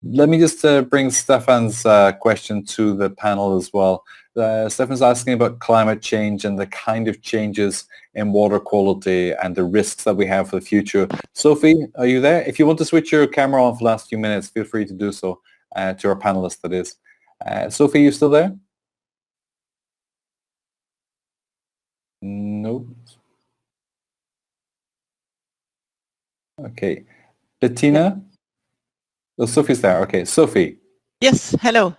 Let me just bring Stefan's question to the panel as well. Stefan's asking about climate change and the kind of changes in water quality and the risks that we have for the future. Sophie, are you there? If you want to switch your camera on for the last few minutes, feel free to do so to our panelists, that is. Sophie, you still there? No. Okay. Bettina? Oh, Sophie's there. Okay. Sophie. Yes, hello.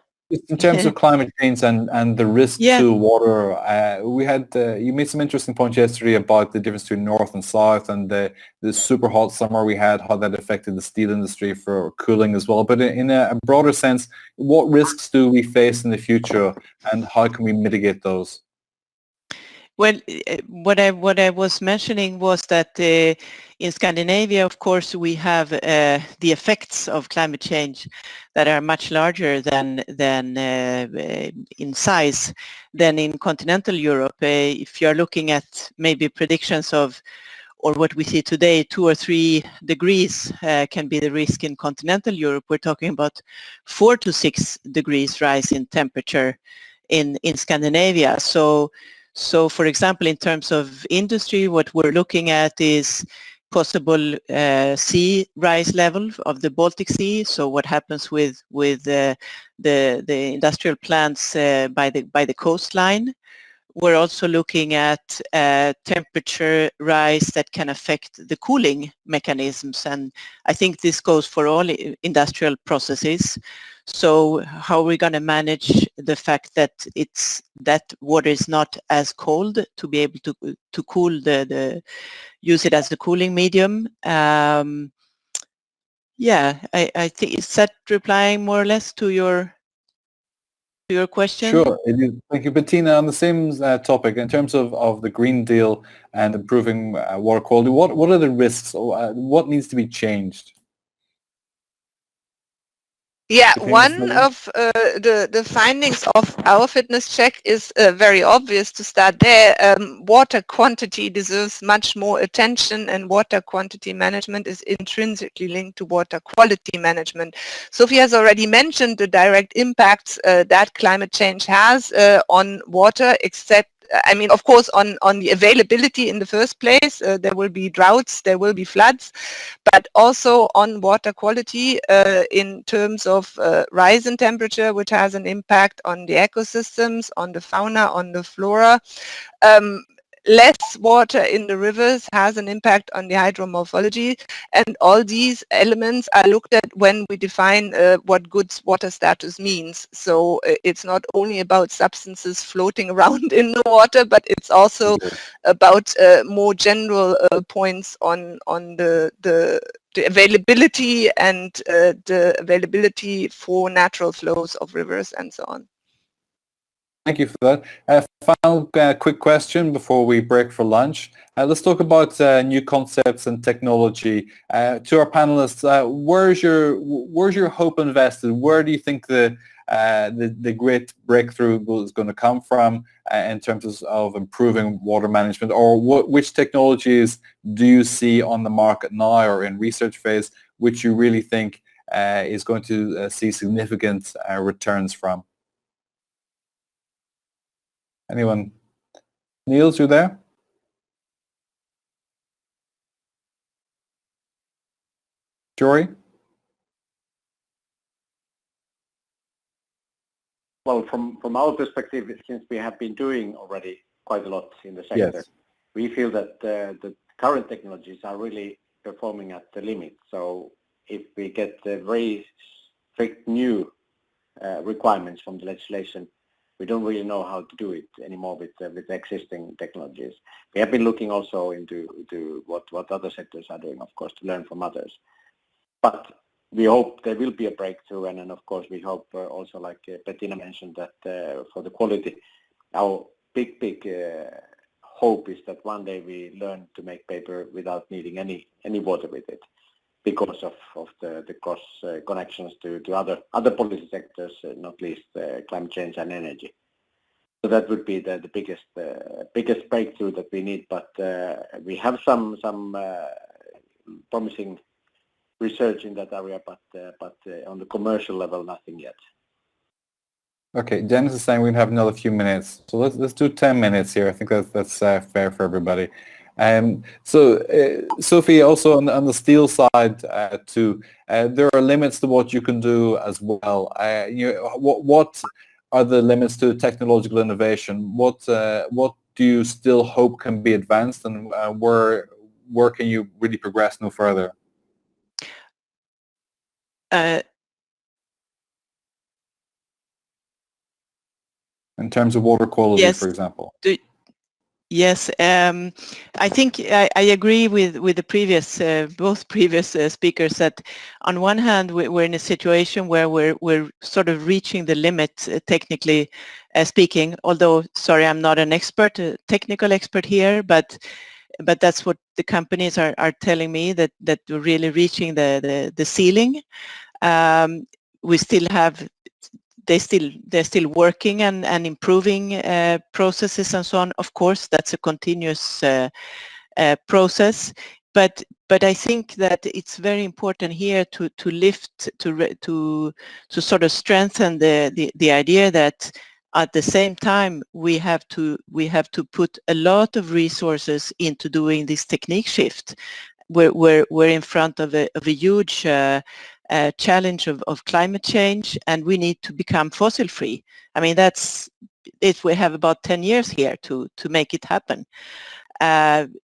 In terms of climate change and the risk to water, we had you made some interesting points yesterday about the difference between north and south and the super hot summer we had, how that affected the steel industry for cooling as well. But in a broader sense, what risks do we face in the future and how can we mitigate those? Well, what I was mentioning was that in Scandinavia, of course, we have the effects of climate change that are much larger than in size than in continental Europe. If you are looking at maybe predictions of, or what we see today, 2 or 3 degrees can be the risk in continental Europe. We're talking about 4 to 6 degrees rise in temperature in Scandinavia. So, for example, in terms of industry, what we're looking at is possible sea rise level of the Baltic Sea. So, what happens with the industrial plants by the coastline? We're also looking at temperature rise that can affect the cooling mechanisms, and I think this goes for all industrial processes. So how are we going to manage the fact that that water is not as cold to be able to cool use it as a cooling medium? Yeah, I think, is that replying more or less to your question? Sure, it is. Thank you. Bettina, on the same topic, in terms of the Green Deal and improving water quality, what are the risks? What needs to be changed? Yeah, one of the findings of our fitness check is very obvious to start there. Water quantity deserves much more attention, and water quantity management is intrinsically linked to water quality management. Sophie has already mentioned the direct impacts that climate change has on water, except I mean, of course, on the availability in the first place. There will be droughts, there will be floods, but also on water quality in terms of rise in temperature, which has an impact on the ecosystems, on the fauna, on the flora. Less water in the rivers has an impact on the hydromorphology, and all these elements are looked at when we define what good water status means. So it's not only about substances floating around in the water, but it's also about more general points on the availability and the availability for natural flows of rivers and so on. Thank you for that. Final quick question before we break for lunch. Let's talk about new concepts and technology. To our panelists, where's your hope invested? Where do you think the great breakthrough is going to come from in terms of improving water management? Or which technologies do you see on the market now or in research phase which you really think is going to see significant returns from? Anyone? Niels, you there? Jori? Well, from our perspective, since we have been doing already quite a lot in the sector, yes, we feel that the current technologies are really performing at the limit. So if we get very strict new requirements from the legislation, we don't really know how to do it anymore with existing technologies. We have been looking also into what other sectors are doing, of course, to learn from others. But we hope there will be a breakthrough, and then of course we hope also, like Bettina mentioned, that for the quality, our big hope is that one day we learn to make paper without needing any water with it, because of the cross connections to other policy sectors, not least climate change and energy. So that would be the biggest breakthrough that we need. But we have some promising research in that area, but on the commercial level, nothing yet. Okay, Dennis is saying we have another few minutes, so let's do 10 minutes here. I think that's fair for everybody. Sophie, also on the steel side too, there are limits to what you can do as well. What are the limits to technological innovation? What do you still hope can be advanced, and where can you really progress no further? In terms of water quality, yes, for example. Yes, I think I agree with the previous both previous speakers that on one hand we're in a situation where we're sort of reaching the limit technically speaking. Although, sorry, I'm not an expert, a technical expert here, but that's what the companies are telling me, that we're really reaching the ceiling. We still have. They're still working and improving processes and so on. Of course, that's a continuous process, but I think that it's very important here to lift, to sort of strengthen the idea that at the same time we have to put a lot of resources into doing this technique shift. We're in front of a huge challenge of climate change, and we need to become fossil free. I mean, that's it. We have about 10 years here to make it happen.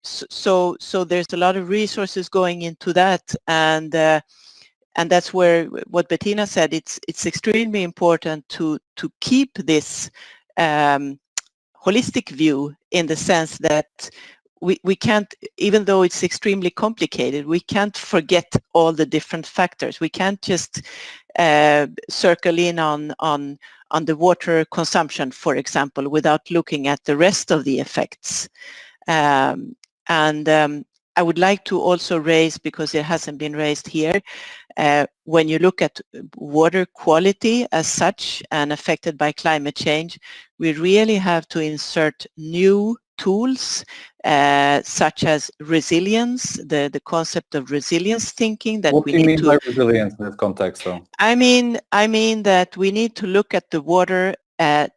So there's a lot of resources going into that, and that's where what Bettina said. It's extremely important to keep this holistic view, in the sense that we can't, even though it's extremely complicated, we can't forget all the different factors. We can't just circle in on the water consumption, for example, without looking at the rest of the effects. I would like to also raise, because it hasn't been raised here, when you look at water quality as such and affected by climate change, we really have to insert new tools such as resilience, the concept of resilience thinking. That what do you mean by resilience in this context, though? I mean that we need to look at the water as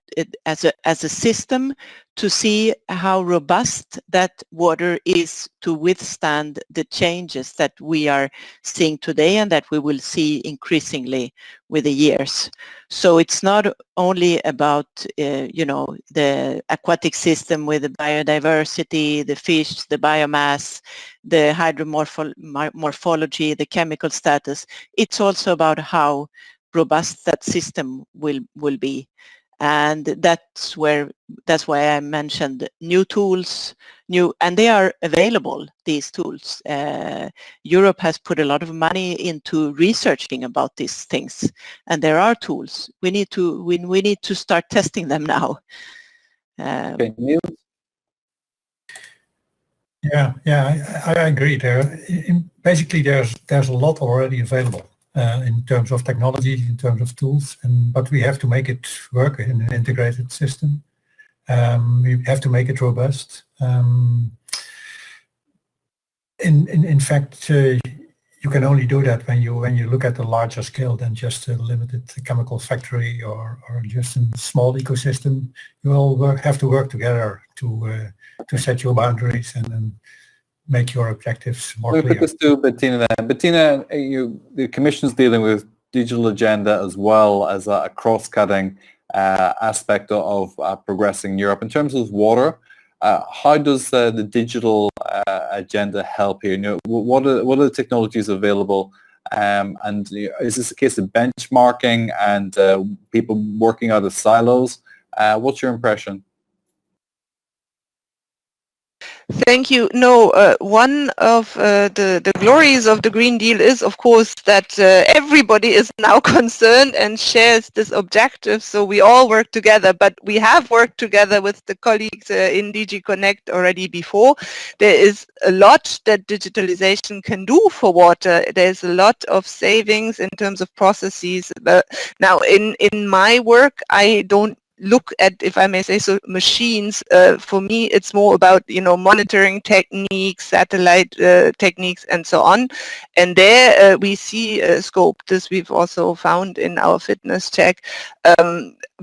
a system to see how robust that water is to withstand the changes that we are seeing today and that we will see increasingly with the years. So it's not only about the aquatic system with the biodiversity, the fish, the biomass, the hydromorphology, the chemical status. It's also about how robust that system will be. And that's why I mentioned new tools, and they are available, these tools. Europe has put a lot of money into researching about these things, and there are tools. We need to start testing them now. Okay, Niels? Yeah, I agree there. Basically, there's a lot already available. In terms of technology, in terms of tools, but we have to make it work in an integrated system. We have to make it robust. In fact, you can only do that when you look at the larger scale than just a limited chemical factory or just a small ecosystem. You all have to work together to set your boundaries and make your objectives more clear. Put this to Bettina then. Bettina, the Commission's dealing with digital agenda as well as a cross-cutting aspect of progressing Europe. In terms of water, how does the digital agenda help here? What are the technologies available? And is this a case of benchmarking and people working out of silos? What's your impression? Thank you. No, one of the glories of the Green Deal is, of course, that everybody is now concerned and shares this objective. So we all work together, but we have worked together with the colleagues in DG Connect already before. There is a lot that digitalization can do for water. There's a lot of savings in terms of processes. Now, in my work, I don't look at, if I may say so, machines, for me it's more about, monitoring techniques, satellite techniques, and so on. And there we see scope. This we've also found in our fitness check.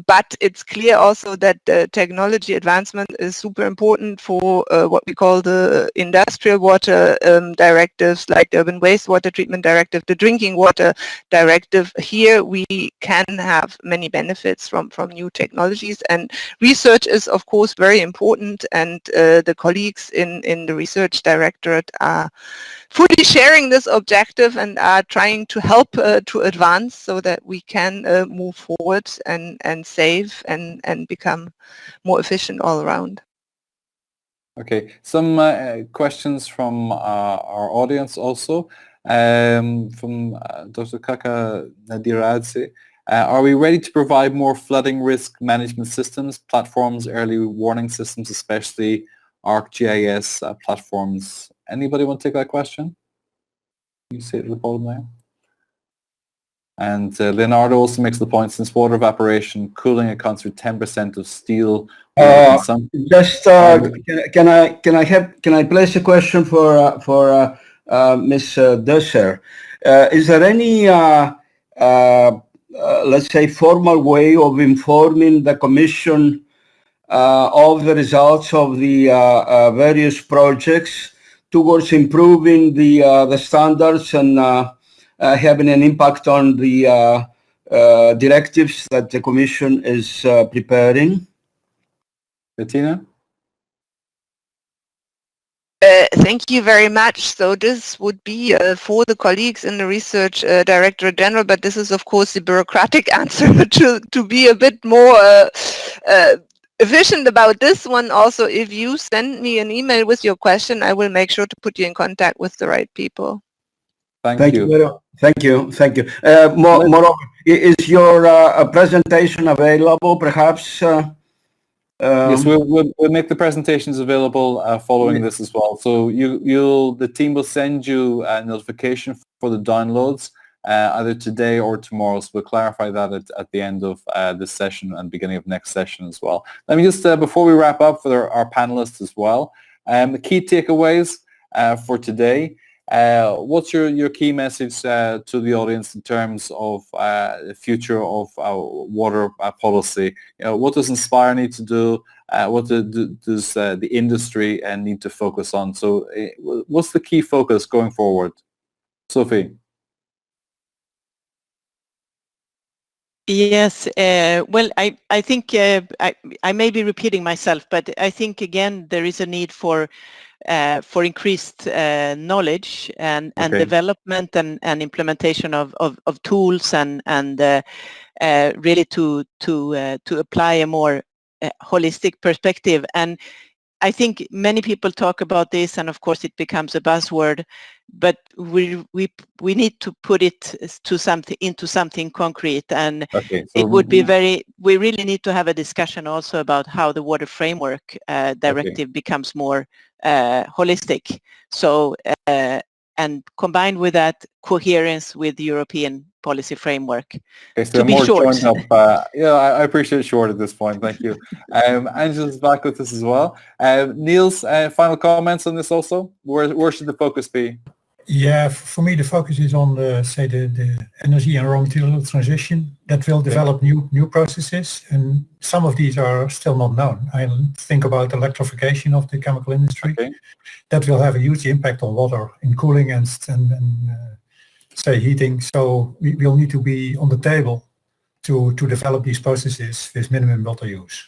But it's clear also that technology advancement is super important for what we call the industrial water directives, like the Urban Wastewater Treatment Directive, the Drinking Water Directive. Here we can have many benefits from new technologies, and research is of course very important, and the colleagues in the research directorate are fully sharing this objective and are trying to help to advance so that we can move forward and save and become more efficient all around. Okay, some questions from our audience also. From Dr. Kaka Nadiradze. Are we ready to provide more flooding risk management systems, platforms, early warning systems, especially ArcGIS platforms? Anybody want to take that question? You see it at the bottom there. And Leonardo also makes the point, since water evaporation, cooling accounts for 10% of steel consumption. Just can I place a question for Ms. Dusser? Is there any let's say formal way of informing the Commission of the results of the various projects towards improving the standards and having an impact on the directives that the Commission is preparing? Bettina? Thank you very much. So this would be for the colleagues in the Research Directorate General, but this is of course the bureaucratic answer to be a bit more efficient about this one. Also, if you send me an email with your question, I will make sure to put you in contact with the right people. Thank you. Thank you. Moreover, is your presentation available, perhaps? Yes, we'll make the presentations available following this as well. So the team will send you a notification for the downloads either today or tomorrow. So we'll clarify that at the end of this session and beginning of next session as well. Let me just, before we wrap up for our panelists as well, the key takeaways for today. What's your key message to the audience in terms of the future of water policy? What does SPIRE need to do? What does the industry need to focus on? So what's the key focus going forward? Sophie? Yes, well, I think I may be repeating myself, but I think again there is a need for increased knowledge and development and implementation of tools and really to apply a more holistic perspective. And I think many people talk about this, and of course it becomes a buzzword, but we need to put it into something concrete, and it would be we really need to have a discussion also about how the Water Framework Directive becomes more holistic. So and combined with that, coherence with the European policy framework. Okay, so to be more short. joined up. Yeah, I appreciate short at this point. Thank you. Angela's back with us as well. Niels, final comments on this also? Where should the focus be? Yeah, for me the focus is on the energy and raw material transition that will develop new processes, and some of these are still not known. I think about electrification of the chemical industry. That will have a huge impact on water in cooling and say heating. So we will need to be on the table to develop these processes with minimum water use.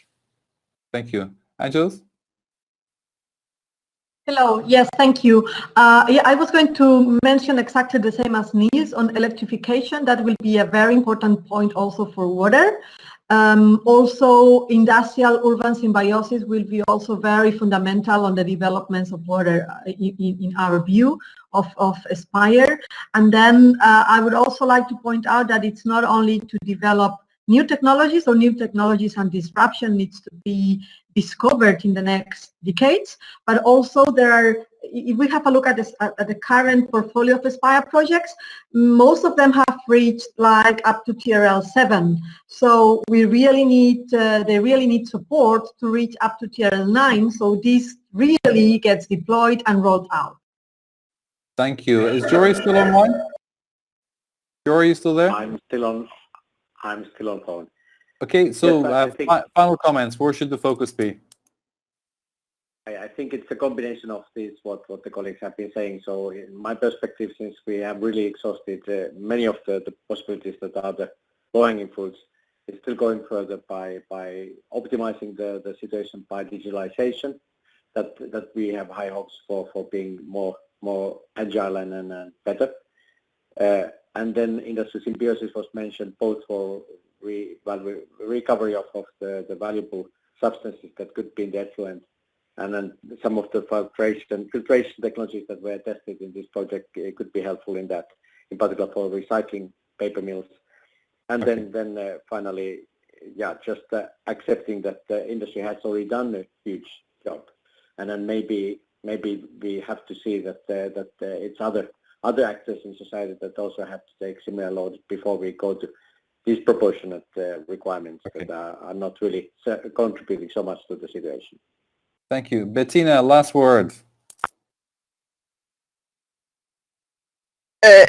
Thank you. Angela? Hello. Yes, thank you. I was going to mention exactly the same as Niels on electrification. That will be a very important point also for water. Also, industrial urban symbiosis will be also very fundamental on the developments of water in our view of SPIRE. And then I would also like to point out that it's not only to develop new technologies, or new technologies and disruption needs to be discovered in the next decades, but also there are if we have a look at this, at the current portfolio of SPIRE projects, most of them have reached like up to TRL 7. So we really need, they really need support to reach up to TRL 9. So this really gets deployed and rolled out. Thank you. Is Jori still online? Jori, you still there? I'm still on phone. Okay, so Yes, final comments. Where should the focus be? I think it's a combination of this, what the colleagues have been saying. So in my perspective, since we have really exhausted many of the possibilities that are the low-hanging fruits, it's still going further by optimizing the situation by digitalization, that we have high hopes for being more agile and better. And then industrial symbiosis was mentioned both for recovery of the valuable substances that could be in the effluent, and then some of the filtration technologies that were tested in this project could be helpful in that, in particular for recycling paper mills. And then finally, yeah, just accepting that the industry has already done a huge job, and then maybe we have to see that it's other actors in society that also have to take similar loads before we go to disproportionate requirements that are not really contributing so much to the situation. Thank you. Bettina, last word.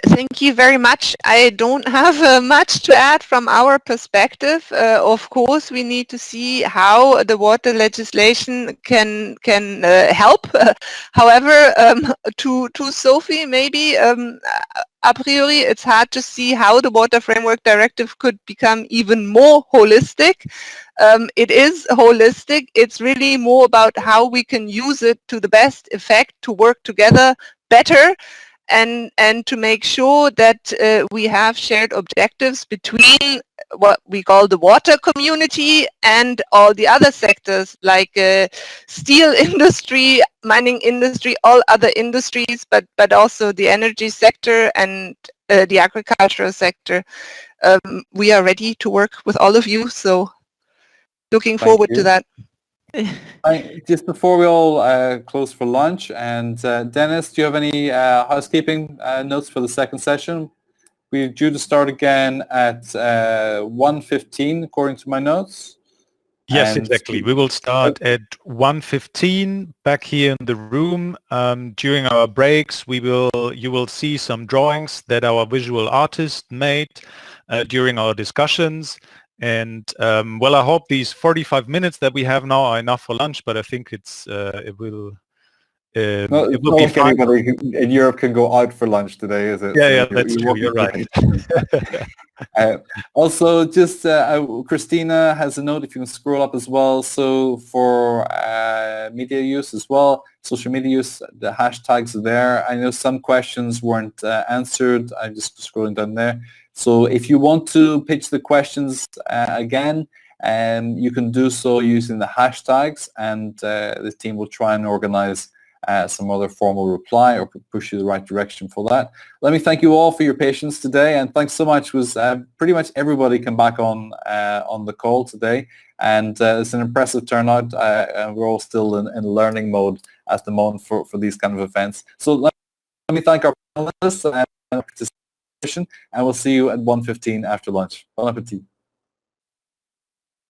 Thank you very much. I don't have much to add from our perspective. Of course, we need to see how the water legislation can help. However, to Sophie, maybe a priori, it's hard to see how the Water Framework Directive could become even more holistic. It is holistic. It's really more about how we can use it to the best effect to work together better, and to make sure that we have shared objectives between what we call the water community and all the other sectors like steel industry, mining industry, all other industries, but also the energy sector and the agricultural sector. We are ready to work with all of you, so looking forward to that. Just before we all close for lunch, and Dennis, do you have any housekeeping notes for the second session? We're due to start again at 1:15 according to my notes. Yes, exactly. We will start at 1:15 back here in the room. During our breaks, you will see some drawings that our visual artist made during our discussions. And well, I hope these 45 minutes that we have now are enough for lunch, but I think it will be fine. Anybody in Europe can go out for lunch today, is it? Yeah, that's true. You're right. Also, just Christina has a note, if you can scroll up as well. So for media use as well, social media use, the hashtags are there. I know some questions weren't answered. I'm just scrolling down there. So if you want to pitch the questions again, you can do so using the hashtags, and the team will try and organize some other formal reply or push you the right direction for that. Let me thank you all for your patience today, and thanks so much. Was pretty much everybody come back on the call today, and it's an impressive turnout. We're all still in learning mode at the moment for these kind of events. So let me thank our panelists and participation, and we'll see you at 1:15 after lunch. Bon appetit.